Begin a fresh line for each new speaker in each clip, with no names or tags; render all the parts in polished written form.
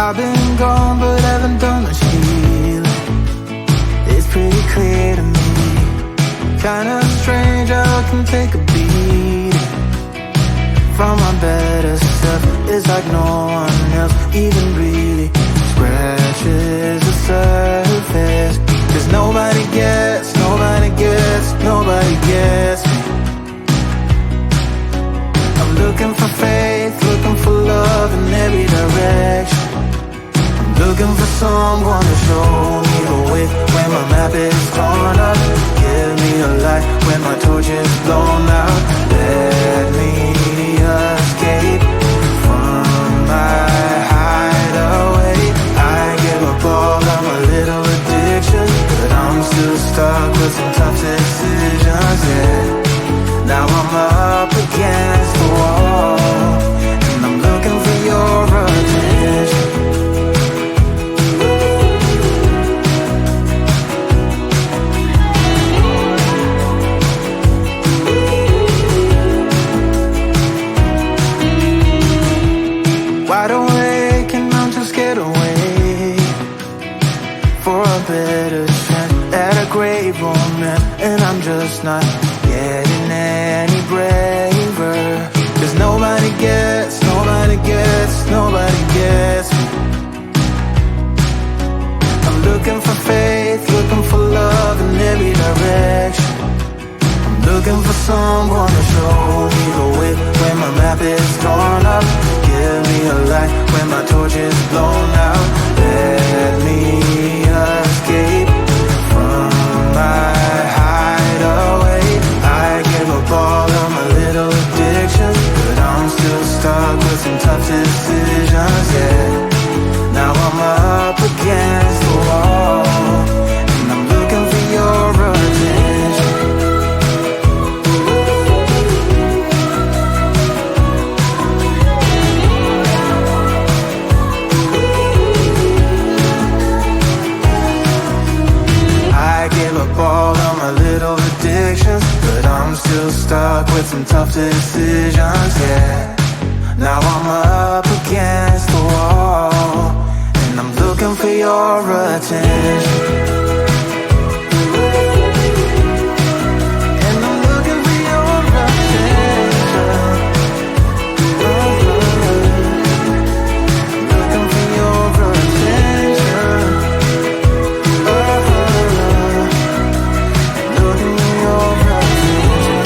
I've been gone but haven't done much healing. It's pretty clear to me, kinda strange how I can take a beating from my better self. It's like no one else even really scratches the surface. Cause nobody gets, nobody gets, nobody gets me. I'm looking for faith, looking for love in every direction. I'm looking for someone to show me the way when my map is torn up. Give me a light when my torch is blown out. Let me escape from my hideaway. I give up all of my little addictions, but I'm still stuck with some tough decisions, yeah. Now I'm up against the wall, and I'm looking for your attention. Wide awake and I'm too scared away for a better chance at a great romance, and I'm just not getting any braver. Cause nobody gets, nobody gets, nobody gets me. I'm looking for faith, looking for love in every direction. I'm looking for someone to show me the way when my map is torn up. Give me a light when my torch is blown out. Let me escape from my hideaway. I give up all of my little addictions, but I'm still stuck with some tough decisions, yeah. Now I'm up against the wall, and I'm looking for your attention. I give up all of my little addictions, but I'm still stuck with some tough decisions, yeah. Now I'm up against the wall, and I'm looking for your attention. And I'm looking for your attention. Looking for your attention. Looking for your attention.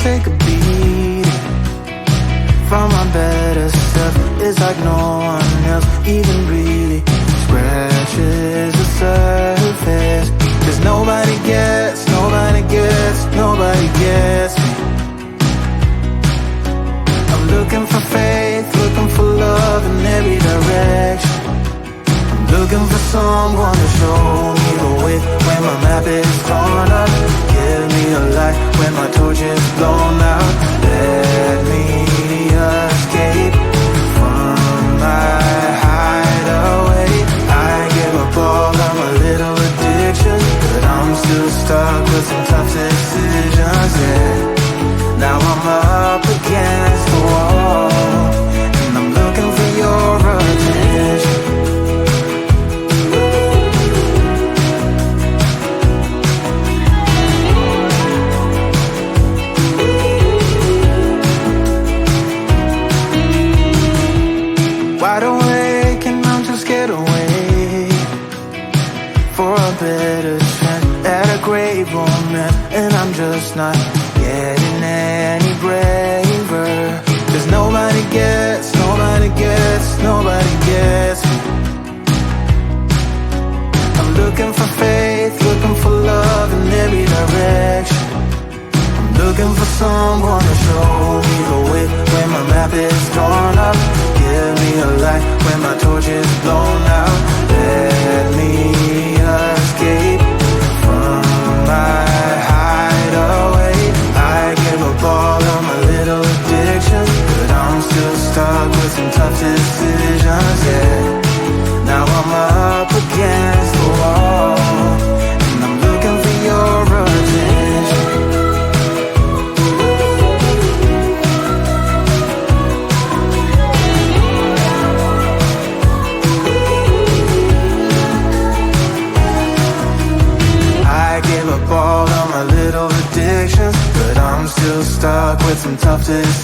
take a beat from my better self. It's like no one else even really scratches the surface. 'Cause nobody gets me. I'm looking for faith, looking for love in every direction. I'm looking for someone to show me the way when my map is torn up. Give me a light when my torch is blown out. Let me escape from my hideaway. I give up all of my little addictions, but I'm still stuck with some tough decisions, yeah. Now I'm up against the wall, and I'm looking for your attention. Wide awake and I'm just scared away for a better chance at a great romance, and I'm just not getting any braver. 'Cause nobody gets me. I'm looking for faith, looking for love in every direction. I'm looking for someone to show me the way when my map is torn up. Give me a light when my torch is blown out. Let me escape from my hideaway. I give up all of my little addictions, but I'm still stuck with some tough decisions, yeah. Now I'm up against the wall, and I'm looking for your attention. I give up all of my little addictions, but I'm still stuck with some tough decisions.